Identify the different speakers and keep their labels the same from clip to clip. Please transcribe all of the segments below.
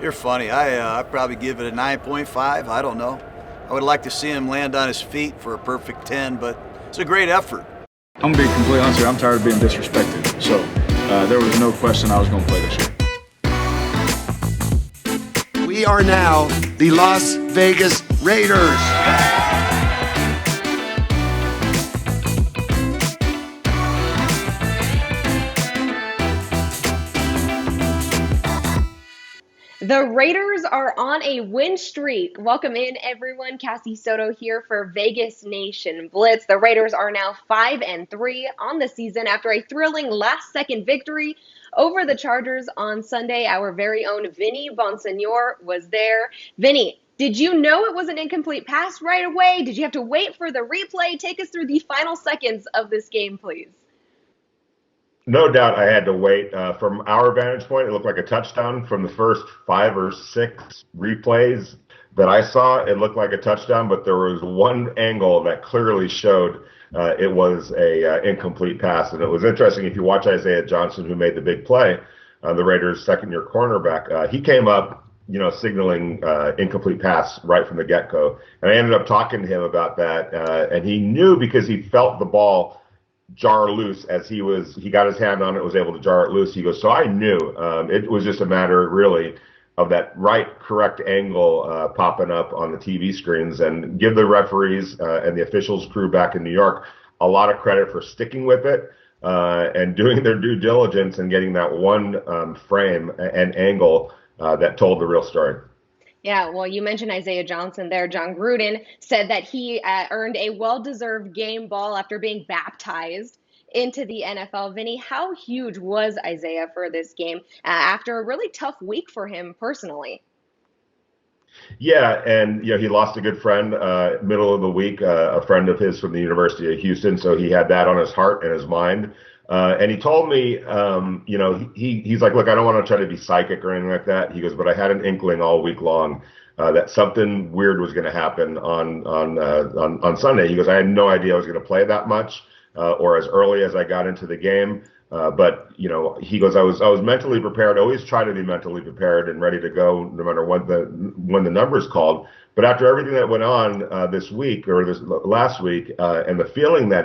Speaker 1: You're funny. I'd probably give it a 9.5. I don't know. I would like to see him land on his feet for a perfect 10, but it's a great effort.
Speaker 2: I'm going to be completely honest here. I'm tired of being disrespected. So there was no question I was going to play this year.
Speaker 3: We are now the Las Vegas Raiders.
Speaker 4: The Raiders are on a win streak. Welcome in, everyone. Cassie Soto here for Vegas Nation Blitz. The Raiders are now 5-3 on the season after a thrilling last-second victory over the Chargers on Sunday. Our very own Vinny Bonsignor was there. Vinny, did you know it was an incomplete pass right away? Did you have to wait for the replay? Take us through the final seconds of this game, please.
Speaker 5: No doubt I had to wait. From our vantage point, it looked like a touchdown. From the first 5 or 6 replays that I saw, it looked like a touchdown, but there was one angle that clearly showed it was a incomplete pass. And it was interesting, if you watch Isaiah Johnson, who made the big play, the Raiders' second-year cornerback, he came up, signaling incomplete pass right from the get-go. And I ended up talking to him about that, and he knew because he felt the ball jar loose as he got his hand on it, was able to jar it loose. He goes, so I knew. It was just a matter really of that correct angle popping up on the TV screens, and give the referees and the officials crew back in New York a lot of credit for sticking with it and doing their due diligence and getting that one frame and angle that told the real story.
Speaker 4: Yeah, well, you mentioned Isaiah Johnson there. John Gruden said that he earned a well-deserved game ball after being baptized into the NFL. Vinny, how huge was Isaiah for this game after a really tough week for him personally?
Speaker 5: Yeah, and he lost a good friend middle of the week, a friend of his from the University of Houston, so he had that on his heart and his mind. And he told me, he's like, look, I don't want to try to be psychic or anything like that. He goes, but I had an inkling all week long that something weird was going to happen on Sunday. He goes, I had no idea I was going to play that much or as early as I got into the game. But he goes, I was mentally prepared. I always try to be mentally prepared and ready to go no matter when the numbers called. But after everything that went on this week or this last week and the feeling that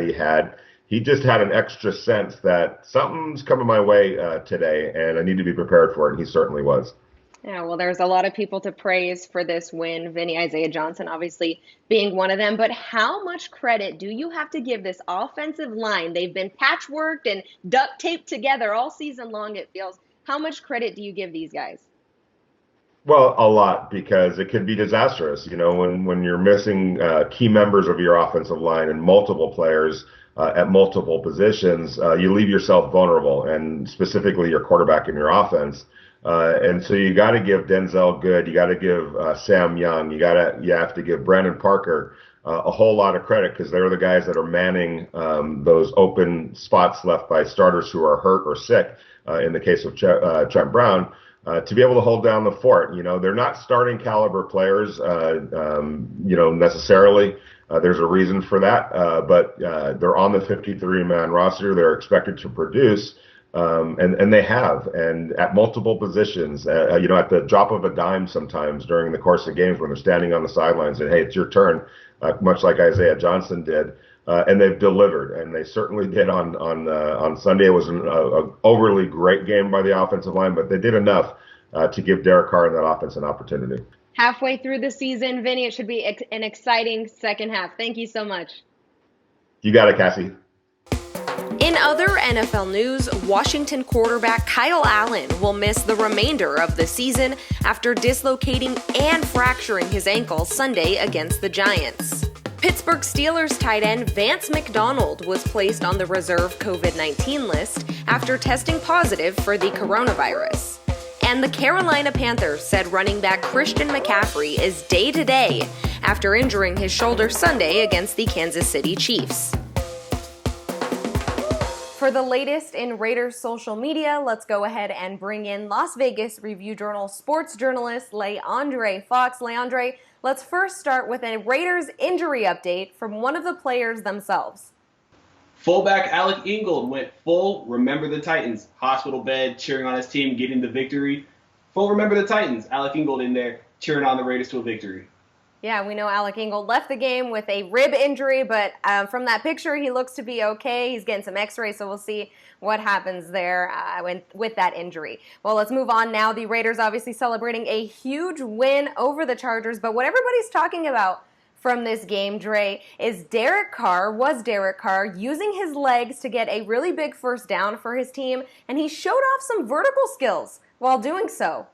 Speaker 5: he just had an extra sense that something's coming my way today, and I need to be prepared for it, and he certainly was.
Speaker 4: Yeah, well, there's a lot of people to praise for this win, Vinny, Isaiah Johnson obviously being one of them, but how much credit do you have to give this offensive line? They've been patchworked and duct taped together all season long, it feels. How much credit do you give these guys?
Speaker 5: Well, a lot, because it can be disastrous, when you're missing key members of your offensive line and multiple players at multiple positions, you leave yourself vulnerable, and specifically your quarterback and your offense. And so you got to give Denzel Good, you got to give Sam Young, you have to give Brandon Parker a whole lot of credit, because they're the guys that are manning those open spots left by starters who are hurt or sick. In the case of Trent Brown, to be able to hold down the fort. They're not starting caliber players, necessarily. There's a reason for that, but they're on the 53-man roster. They're expected to produce, and they have, and at multiple positions. At the drop of a dime sometimes during the course of games when they're standing on the sidelines and, hey, it's your turn, much like Isaiah Johnson did. And they've delivered, and they certainly did on Sunday. It was an overly great game by the offensive line, but they did enough to give Derek Carr and that offense an opportunity.
Speaker 4: Halfway through the season, Vinny, it should be an exciting second half. Thank you so much.
Speaker 5: You got it, Cassie.
Speaker 6: In other NFL news, Washington quarterback Kyle Allen will miss the remainder of the season after dislocating and fracturing his ankle Sunday against the Giants. Pittsburgh Steelers tight end Vance McDonald was placed on the reserve COVID-19 list after testing positive for the coronavirus. And the Carolina Panthers said running back Christian McCaffrey is day-to-day after injuring his shoulder Sunday against the Kansas City Chiefs. For the latest in Raiders social media, let's go ahead and bring in Las Vegas Review-Journal sports journalist Leandre Fox. Leandre, let's first start with a Raiders injury update from one of the players themselves.
Speaker 7: Fullback Alec Ingold went full Remember the Titans, hospital bed, cheering on his team, getting the victory. Full remember the Titans. Alec Ingold in there cheering on the Raiders to a victory.
Speaker 6: Yeah, we know Alec Ingold left the game with a rib injury, but from that picture, he looks to be okay. He's getting some x-rays, so we'll see what happens there with that injury. Well, let's move on now. The Raiders obviously celebrating a huge win over the Chargers, but what everybody's talking about from this game, Dre, is Derek Carr using his legs to get a really big first down for his team, and he showed off some vertical skills while doing so.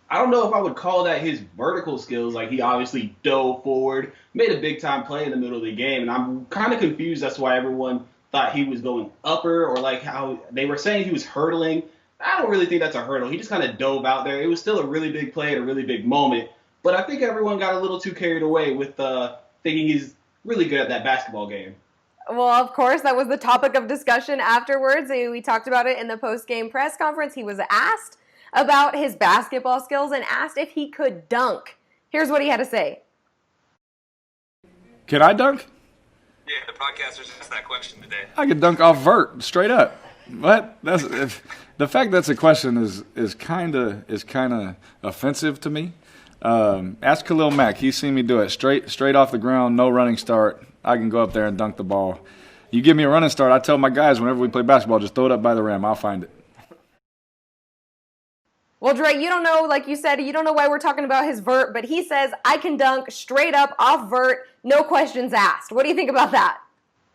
Speaker 7: I don't know if I would call that his vertical skills. Like, he obviously dove forward, made a big-time play in the middle of the game, and I'm kind of confused as to why everyone thought he was going upper, or like how they were saying he was hurdling. I don't really think that's a hurdle. He just kind of dove out there. It was still a really big play at a really big moment, but I think everyone got a little too carried away with thinking he's really good at that basketball game.
Speaker 6: Well, of course, that was the topic of discussion afterwards. We talked about it in the post-game press conference. He was asked about his basketball skills and asked if he could dunk. Here's what he had to say.
Speaker 2: Can I dunk?
Speaker 8: Yeah, the podcasters asked that question today.
Speaker 2: I could dunk off vert, straight up. What? The fact that's a question is kind of offensive to me. Ask Khalil Mack. He's seen me do it straight off the ground, no running start. I can go up there and dunk the ball. You give me a running start, I tell my guys whenever we play basketball, just throw it up by the rim. I'll find it.
Speaker 6: Well, Dre, you don't know, like you said, you don't know why we're talking about his vert, but he says, I can dunk straight up off vert, no questions asked. What do you think about that?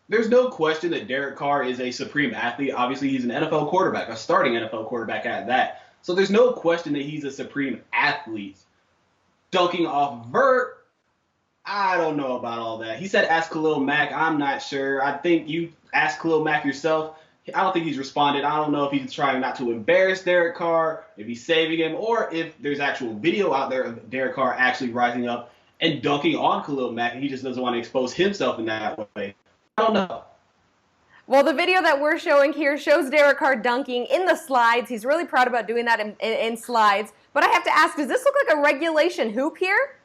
Speaker 7: There's no question that Derek Carr is a supreme athlete. Obviously, he's an NFL quarterback, a starting NFL quarterback at that. So there's no question that he's a supreme athlete. Dunking off vert, I don't know about all that. He said, ask Khalil Mack. I'm not sure. I think you asked Khalil Mack yourself. I don't think he's responded. I don't know if he's trying not to embarrass Derek Carr, if he's saving him, or if there's actual video out there of Derek Carr actually rising up and dunking on Khalil Mack, and he just doesn't want to expose himself in that way. I don't know.
Speaker 6: Well, the video that we're showing here shows Derek Carr dunking in the slides. He's really proud about doing that in slides. But I have to ask, does this look like a regulation hoop here?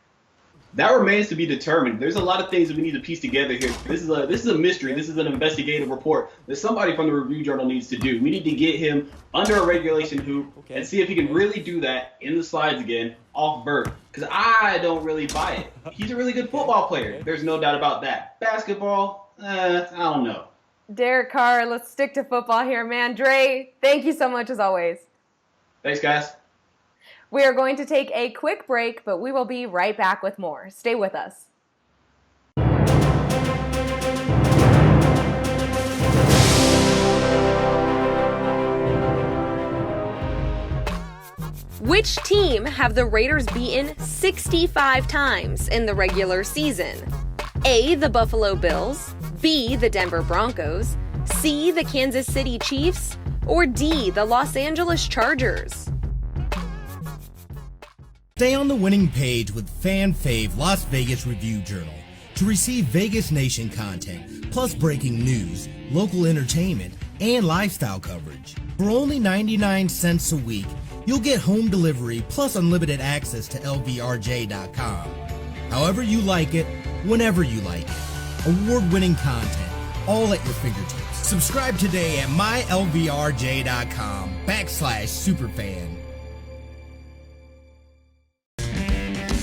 Speaker 7: That remains to be determined. There's a lot of things that we need to piece together here. This is a mystery. This is an investigative report that somebody from the Review Journal needs to do. We need to get him under a regulation hoop and see if he can really do that in the slides again off vert. Because I don't really buy it. He's a really good football player. There's no doubt about that. Basketball, I don't know.
Speaker 6: Derek Carr, let's stick to football here, man. Dre, thank you so much as always.
Speaker 7: Thanks, guys.
Speaker 6: We are going to take a quick break, but we will be right back with more. Stay with us. Which team have the Raiders beaten 65 times in the regular season? A, the Buffalo Bills, B, the Denver Broncos, C, the Kansas City Chiefs, or D, the Los Angeles Chargers?
Speaker 9: Stay on the winning page with Fan Fave Las Vegas Review Journal to receive Vegas Nation content, plus breaking news, local entertainment, and lifestyle coverage. For only 99 cents a week, you'll get home delivery plus unlimited access to LVRJ.com. However you like it, whenever you like it. Award-winning content, all at your fingertips. Subscribe today at mylvrj.com/superfan.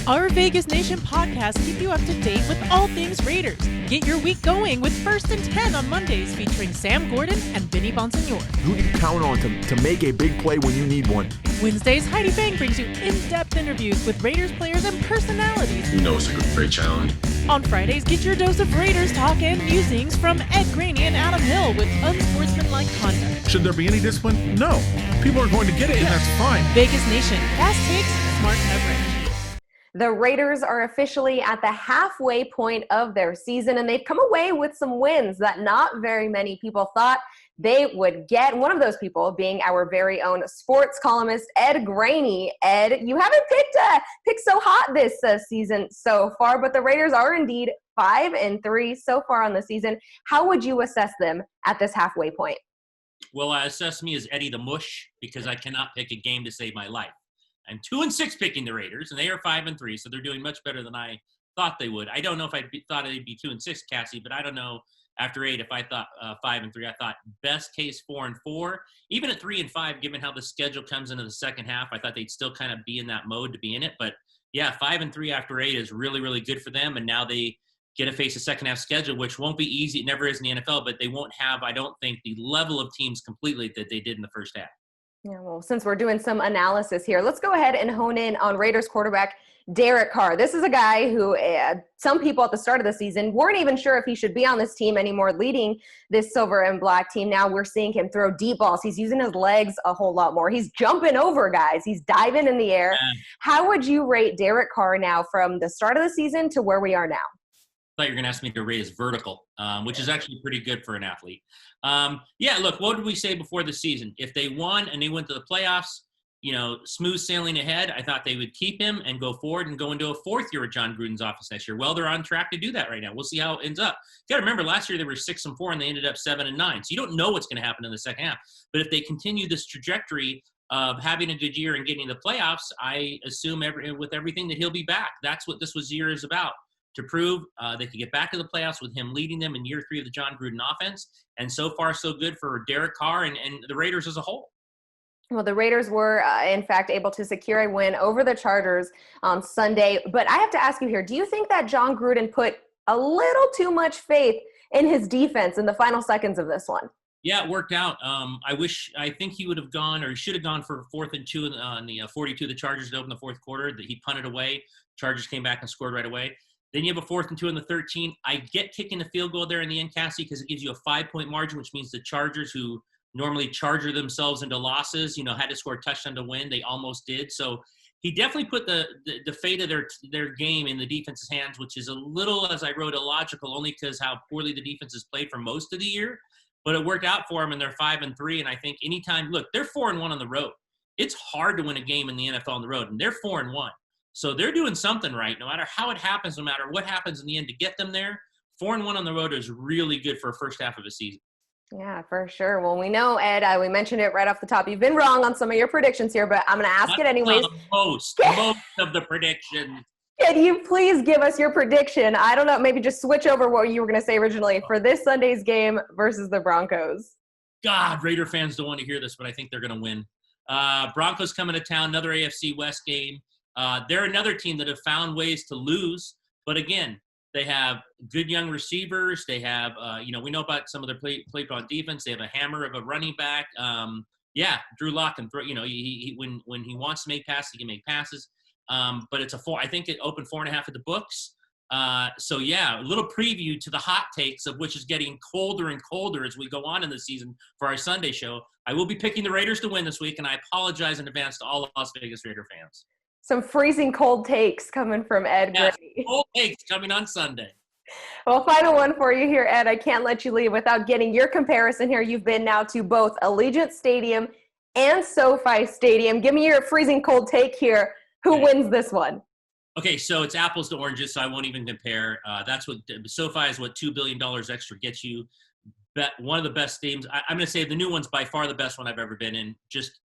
Speaker 10: Our Vegas Nation podcast keep you up to date with all things Raiders. Get your week going with First and 10 on Mondays featuring Sam Gordon and Vinny Bonsignor.
Speaker 11: Who can count on to make a big play when you need one?
Speaker 10: Wednesdays, Heidi Fang brings you in-depth interviews with Raiders players and personalities.
Speaker 12: You know it's a great challenge.
Speaker 10: On Fridays, get your dose of Raiders talk and musings from Ed Graney and Adam Hill with unsportsmanlike conduct.
Speaker 12: Should there be any discipline? No. People are going to get it, and that's fine.
Speaker 10: Vegas Nation. Fast takes, smart coverage.
Speaker 6: The Raiders are officially at the halfway point of their season, and they've come away with some wins that not very many people thought they would get. One of those people being our very own sports columnist, Ed Graney. Ed, you haven't picked so hot this season so far, but the Raiders are indeed 5-3 so far on the season. How would you assess them at this halfway point?
Speaker 13: Well, I assess me as Eddie the Mush because I cannot pick a game to save my life. I'm 2-6 picking the Raiders, and they are 5-3, so they're doing much better than I thought they would. I don't know if thought they'd be 2-6, Cassie, but I don't know after 8 if I thought 5-3. I thought best case 4-4. Even at 3-5, given how the schedule comes into the second half, I thought they'd still kind of be in that mode to be in it. But yeah, 5-3 after 8 is really, really good for them. And now they get to face a second half schedule, which won't be easy. It never is in the NFL, but they won't have, I don't think, the level of teams completely that they did in the first half.
Speaker 4: Yeah, well, since we're doing some analysis here, let's go ahead and hone in on Raiders quarterback Derek Carr. This is a guy who some people at the start of the season weren't even sure if he should be on this team anymore, leading this silver and black team. Now we're seeing him throw deep balls. He's using his legs a whole lot more. He's jumping over guys. He's diving in the air.
Speaker 13: Yeah.
Speaker 4: How would you rate Derek Carr now from the start of the season to where we are now?
Speaker 13: I thought you were going to ask me to rate his vertical, which is actually pretty good for an athlete. Yeah, look, what did we say before the season? If they won and they went to the playoffs, smooth sailing ahead, I thought they would keep him and go forward and go into a fourth year at John Gruden's office next year. Well, they're on track to do that right now. We'll see how it ends up. You got to remember, last year they were 6-4 and they ended up 7-9. So you don't know what's going to happen in the second half. But if they continue this trajectory of having a good year and getting the playoffs, I assume with everything that he'll be back. That's what this year is about. To prove they could get back to the playoffs with him leading them in year 3 of the John Gruden offense. And so far, so good for Derek Carr and the Raiders as a whole.
Speaker 4: Well, the Raiders were, in fact, able to secure a win over the Chargers on Sunday. But I have to ask you here, do you think that John Gruden put a little too much faith in his defense in the final seconds of this one?
Speaker 13: Yeah, it worked out. I think he would have gone, or he should have gone for 4th and 2 on the 42 of the Chargers to open the fourth quarter. That he punted away. Chargers came back and scored right away. Then you have a 4th and 2 in the 13. I get kicking the field goal there in the end, Cassie, because it gives you a 5-point margin, which means the Chargers, who normally charger themselves into losses, had to score a touchdown to win. They almost did. So he definitely put the fate of their game in the defense's hands, which is a little, as I wrote, illogical, only because how poorly the defense has played for most of the year. But it worked out for them, and they're 5-3. And I think anytime, look, they're 4-1 on the road. It's hard to win a game in the NFL on the road, and they're 4-1. So they're doing something right, no matter how it happens, no matter what happens in the end to get them there. 4-1 on the road is really good for a first half of a season.
Speaker 4: Yeah, for sure. Well, we know, Ed, we mentioned it right off the top. You've been wrong on some of your predictions here, but I'm going to ask it anyways.
Speaker 13: Most of the predictions.
Speaker 4: Can you please give us your prediction? I don't know, maybe just switch over what you were going to say originally for this Sunday's game versus the Broncos.
Speaker 13: God, Raider fans don't want to hear this, but I think they're going to win. Broncos coming to town, another AFC West game. They're another team that have found ways to lose, but again, they have good young receivers. They have, we know about some of their play on defense. They have a hammer of a running back. Drew Lock can throw. He when he wants to make passes, he can make passes. But it's I think it opened 4.5 at the books. A little preview to the hot takes of which is getting colder and colder as we go on in the season for our Sunday show. I will be picking the Raiders to win this week, and I apologize in advance to all Las Vegas Raider fans.
Speaker 4: Some freezing cold takes coming from Ed Grady.
Speaker 13: Cold takes coming on Sunday.
Speaker 4: Well, final one for you here, Ed. I can't let you leave without getting your comparison here. You've been now to both Allegiant Stadium and SoFi Stadium. Give me your freezing cold take here. Who wins this one?
Speaker 13: Okay, so it's apples to oranges, so I won't even compare. That's what SoFi is. What $2 billion extra gets you. One of the best stadiums. I'm going to say the new one's by far the best one I've ever been in. Just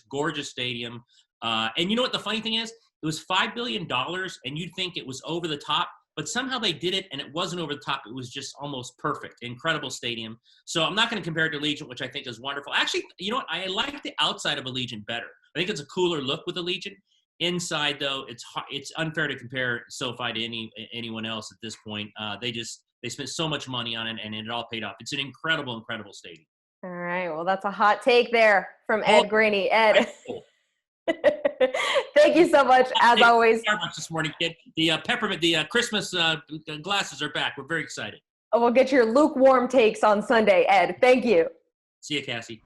Speaker 13: gorgeous stadium. And you know what the funny thing is? It was $5 billion, and you'd think it was over the top, but somehow they did it, and it wasn't over the top. It was just almost perfect. Incredible stadium. So I'm not going to compare it to Allegiant, which I think is wonderful. Actually, you know what? I like the outside of Allegiant better. I think it's a cooler look with Allegiant. Inside, though, it's unfair to compare SoFi to anyone else at this point. They spent so much money on it, and it all paid off. It's an incredible stadium.
Speaker 4: All right. Well, that's a hot take there from Ed Graney. Ed. Thank you so much, as always.
Speaker 13: Starbucks this morning, kid. The peppermint, the Christmas glasses are back. We're very excited.
Speaker 4: We'll get your lukewarm takes on Sunday, Ed. Thank you.
Speaker 13: See you, Cassie.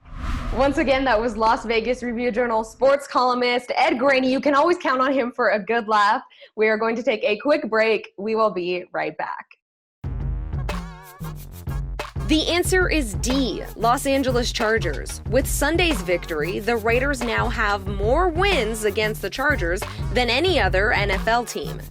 Speaker 4: Once again, that was Las Vegas Review-Journal sports columnist Ed Graney. You can always count on him for a good laugh. We are going to take a quick break. We will be right back.
Speaker 6: The answer is D, Los Angeles Chargers. With Sunday's victory, the Raiders now have more wins against the Chargers than any other NFL team.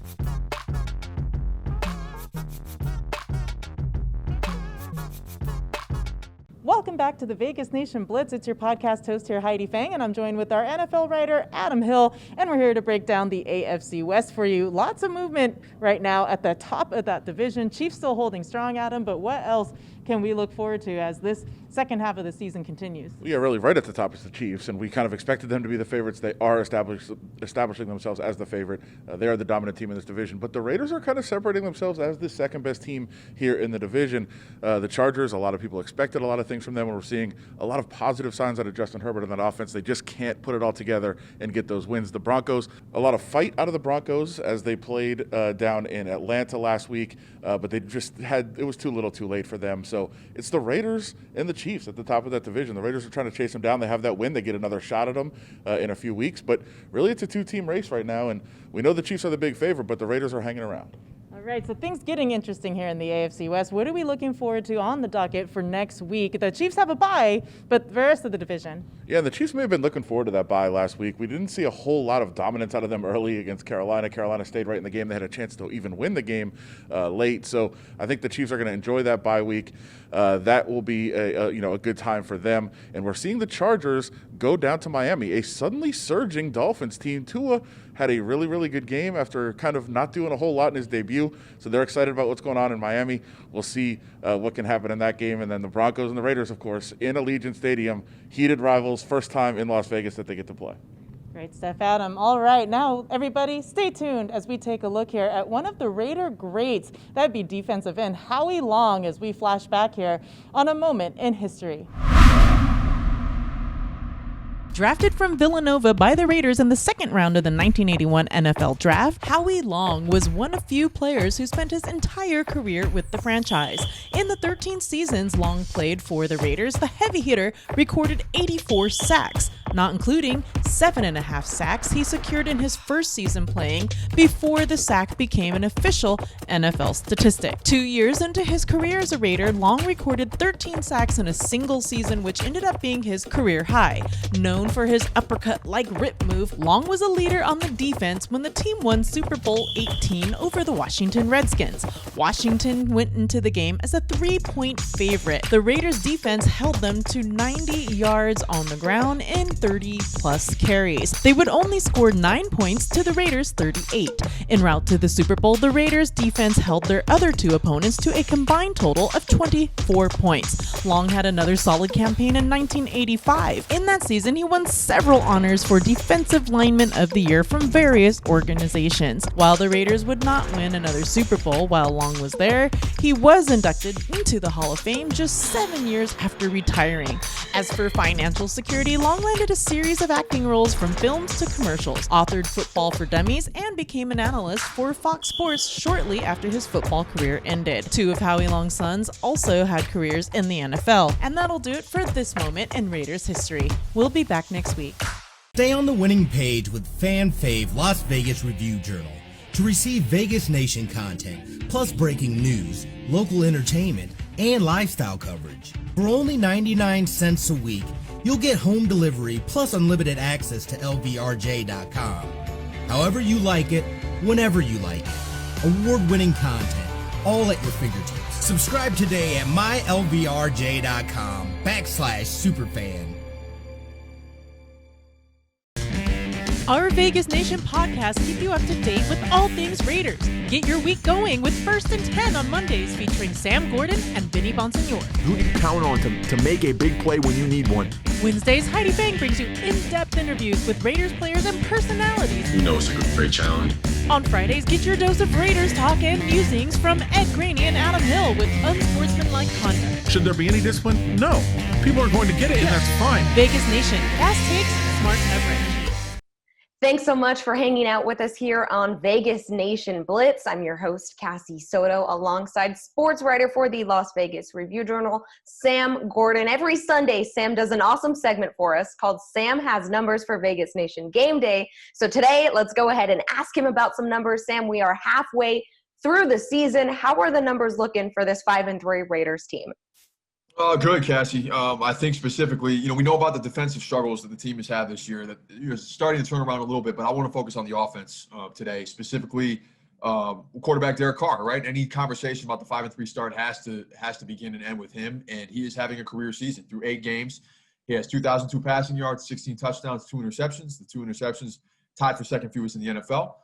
Speaker 10: Welcome back to the Vegas Nation Blitz. It's your podcast host here, Heidi Fang, and I'm joined with our NFL writer, Adam Hill, and we're here to break down the AFC West for you. Lots of movement right now at the top of that division. Chiefs still holding strong, Adam, but what else can we look forward to as this second half of the season continues?
Speaker 14: Yeah, really right at the top is the Chiefs, and we kind of expected them to be the favorites. They are establishing themselves as the favorite. They are the dominant team in this division, but the Raiders are kind of separating themselves as the second best team here in the division. The Chargers, a lot of people expected a lot of things from them, and we're seeing a lot of positive signs out of Justin Herbert in that offense. They just can't put it all together and get those wins. The Broncos, a lot of fight out of the Broncos as they played down in Atlanta last week, but they just it was too little too late for them. So it's the Raiders and the Chiefs at the top of that division. The Raiders are trying to chase them down. They have that win. They get another shot at them in a few weeks. But really, it's a two-team race right now, and we know the Chiefs are the big favorite, but the Raiders are hanging around.
Speaker 10: All right, so things getting interesting here in the AFC West. What are we looking forward to on the docket for next week? The Chiefs have a bye, but the rest of the division.
Speaker 14: Yeah, the Chiefs may have been looking forward to that bye last week. We didn't see a whole lot of dominance out of them early against Carolina. Carolina stayed right in the game. They had a chance to even win the game late. So I think the Chiefs are going to enjoy that bye week. That will be a good time for them. And we're seeing the Chargers go down to Miami, a suddenly surging Dolphins team. Tua had a really, really good game after kind of not doing a whole lot in his debut. So they're excited about what's going on in Miami. We'll see what can happen in that game. And then the Broncos and the Raiders, of course, in Allegiant Stadium, heated rivals, first time in Las Vegas that they get to play.
Speaker 10: Great stuff, Adam. All right, now, everybody, stay tuned as we take a look here at one of the Raider greats. That'd be defensive end Howie Long as we flash back here on a moment in history. Drafted from Villanova by the Raiders in the second round of the 1981 NFL Draft, Howie Long was one of few players who spent his entire career with the franchise. In the 13 seasons Long played for the Raiders, the heavy hitter recorded 84 sacks, not including 7.5 sacks he secured in his first season playing before the sack became an official NFL statistic. 2 years into his career as a Raider, Long recorded 13 sacks in a single season, which ended up being his career high. Known for his uppercut-like rip move, Long was a leader on the defense when the team won Super Bowl 18 over the Washington Redskins. Washington went into the game as a 3-point favorite. The Raiders' defense held them to 90 yards on the ground in 30-plus carries. They would only score 9 points to the Raiders' 38. En route to the Super Bowl, the Raiders' defense held their other two opponents to a combined total of 24 points. Long had another solid campaign in 1985. In that season, he won several honors for Defensive Lineman of the Year from various organizations. While the Raiders would not win another Super Bowl while Long was there, he was inducted into the Hall of Fame just 7 years after retiring. As for financial security, Long landed a series of acting roles from films to commercials, authored Football for Dummies, and became an analyst for Fox Sports shortly after his football career ended. Two of Howie Long's sons also had careers in the NFL. And that'll do it for this moment in Raiders history. We'll be back next week.
Speaker 9: Stay on the winning page with Fan Fave Las Vegas Review Journal to receive Vegas Nation content, plus breaking news, local entertainment, and lifestyle coverage. For only 99 cents a week, you'll get home delivery plus unlimited access to lvrj.com. However you like it, whenever you like it. Award-winning content, all at your fingertips. Subscribe today at mylvrj.com/superfan.
Speaker 10: Our Vegas Nation podcast keep you up to date with all things Raiders. Get your week going with First and 10 on Mondays featuring Sam Gordon and Vinny Bonsignore.
Speaker 11: Who you can count on to make a big play when you need one.
Speaker 10: Wednesdays, Heidi Fang brings you in-depth interviews with Raiders players and personalities.
Speaker 15: You know it's a great challenge.
Speaker 10: On Fridays, get your dose of Raiders talk and musings from Ed Graney and Adam Hill with unsportsmanlike conduct.
Speaker 12: Should there be any discipline? No. People are going to get it, and that's fine.
Speaker 10: Vegas Nation, fast takes, smart coverage.
Speaker 4: Thanks so much for hanging out with us here on Vegas Nation Blitz. I'm your host, Cassie Soto, alongside sports writer for the Las Vegas Review Journal, Sam Gordon. Every Sunday, Sam does an awesome segment for us called Sam Has Numbers for Vegas Nation Game Day. So today, let's go ahead and ask him about some numbers. Sam, we are halfway through the season. How are the numbers looking for this 5-3 Raiders team?
Speaker 16: Good, Cassie. I think specifically, we know about the defensive struggles that the team has had this year that starting to turn around a little bit, but I want to focus on the offense today. Specifically, quarterback Derek Carr, right? Any conversation about the 5-3 start has to begin and end with him, and he is having a career season through 8 games. He has 2,002 passing yards, 16 touchdowns, 2 interceptions. The 2 interceptions tied for second fewest in the NFL.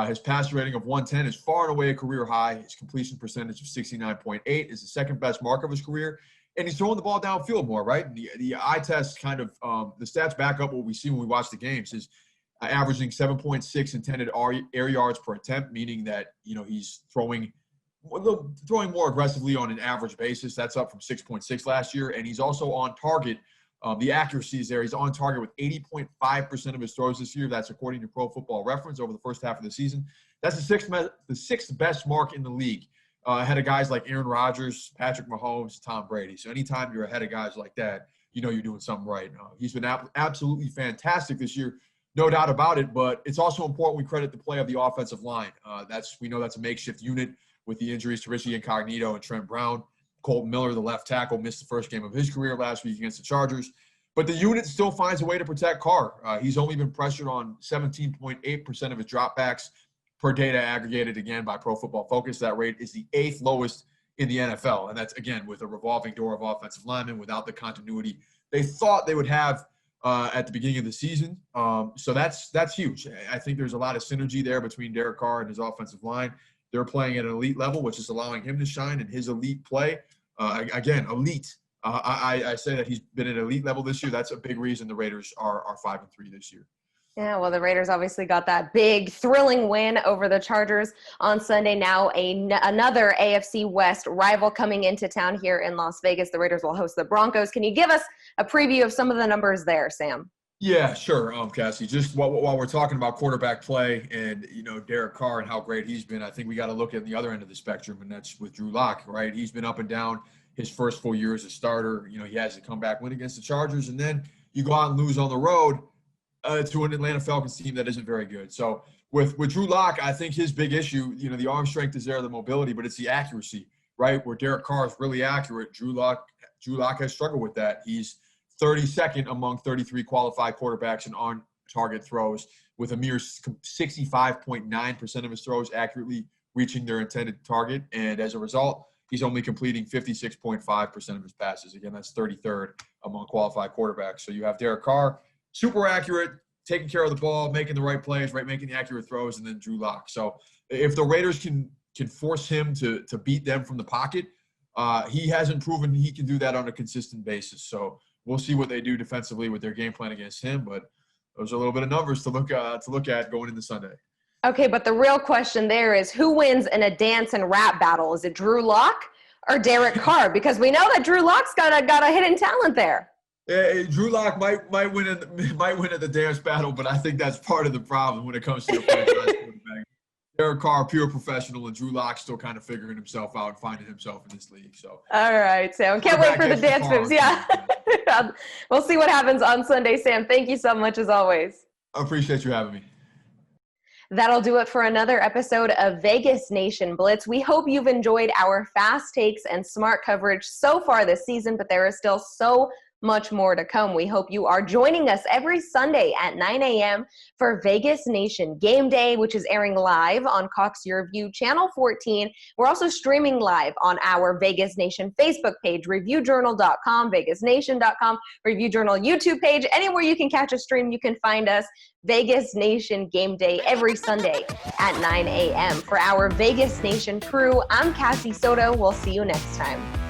Speaker 16: His passer rating of 110 is far and away a career high. His completion percentage of 69.8 is the second best mark of his career. And he's throwing the ball downfield more, right? The eye test kind of the stats back up what we see when we watch the games is averaging 7.6 intended air yards per attempt, meaning that, he's throwing more aggressively on an average basis. That's up from 6.6 last year. And he's also on target. The accuracy is there. He's on target with 80.5% of his throws this year. That's according to Pro Football Reference over the first half of the season. That's the sixth best mark in the league, ahead of guys like Aaron Rodgers, Patrick Mahomes, Tom Brady. So anytime you're ahead of guys like that, you're doing something right. He's been absolutely fantastic this year, no doubt about it. But it's also important we credit the play of the offensive line. We know that's a makeshift unit with the injuries to Richie Incognito and Trent Brown. Colton Miller, the left tackle, missed the first game of his career last week against the Chargers. But the unit still finds a way to protect Carr. He's only been pressured on 17.8% of his dropbacks per data aggregated, again, by Pro Football Focus. That rate is the 8th lowest in the NFL. And that's, again, with a revolving door of offensive linemen without the continuity they thought they would have at the beginning of the season. So that's huge. I think there's a lot of synergy there between Derek Carr and his offensive line. They're playing at an elite level, which is allowing him to shine in his elite play. Again, elite. I say that he's been at elite level this year. That's a big reason the Raiders are 5-3 this year.
Speaker 4: Yeah, well, the Raiders obviously got that big, thrilling win over the Chargers on Sunday. Now another AFC West rival coming into town here in Las Vegas. The Raiders will host the Broncos. Can you give us a preview of some of the numbers there, Sam?
Speaker 16: Yeah, sure, Cassie. Just while we're talking about quarterback play and, Derek Carr and how great he's been, I think we got to look at the other end of the spectrum, and that's with Drew Lock, right? He's been up and down his first full year as a starter. He has a comeback win against the Chargers, and then you go out and lose on the road to an Atlanta Falcons team that isn't very good. So with Drew Lock, I think his big issue, the arm strength is there, the mobility, but it's the accuracy, right? Where Derek Carr is really accurate, Drew Lock has struggled with that. He's 32nd among 33 qualified quarterbacks in on-target throws, with a mere 65.9% of his throws accurately reaching their intended target. And as a result, he's only completing 56.5% of his passes. Again, that's 33rd among qualified quarterbacks. So you have Derek Carr, super accurate, taking care of the ball, making the right plays, right, making the accurate throws, and then Drew Lock. So if the Raiders can force him to beat them from the pocket, he hasn't proven he can do that on a consistent basis. So we'll see what they do defensively with their game plan against him, but those are a little bit of numbers to look at going into Sunday.
Speaker 4: Okay, but the real question there is who wins in a dance and rap battle? Is it Drew Lock or Derek Carr? Because we know that Drew Lock's got a hidden talent there.
Speaker 16: Yeah, Drew Lock might win at the dance battle, but I think that's part of the problem when it comes to the franchise quarterback. Derek Carr, pure professional, and Drew Lock still kind of figuring himself out and finding himself in this league. So,
Speaker 4: all right, Sam. Can't wait for the dance moves. Yeah. We'll see what happens on Sunday, Sam. Thank you so much as always.
Speaker 16: I appreciate you having me.
Speaker 4: That'll do it for another episode of Vegas Nation Blitz. We hope you've enjoyed our fast takes and smart coverage so far this season, but there is still so much more to come. We hope you are joining us every Sunday at 9 a.m. for Vegas Nation Game Day, which is airing live on Cox Your View Channel 14. We're also streaming live on our Vegas Nation Facebook page, reviewjournal.com, vegasnation.com, Review Journal YouTube page. Anywhere you can catch a stream, you can find us. Vegas Nation Game Day every Sunday at 9 a.m. For our Vegas Nation crew, I'm Cassie Soto. We'll see you next time.